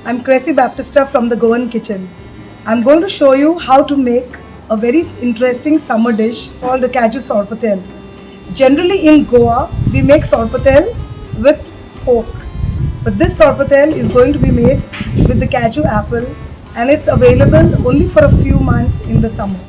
I'm Crescy Baptista from the Goan kitchen. I'm going to show you how to make a very interesting summer dish called the Cashew sorpotel. Generally in Goa, we make sorpotel with pork. But this sorpotel is going to be made with the cashew apple and it's available only for a few months in the summer.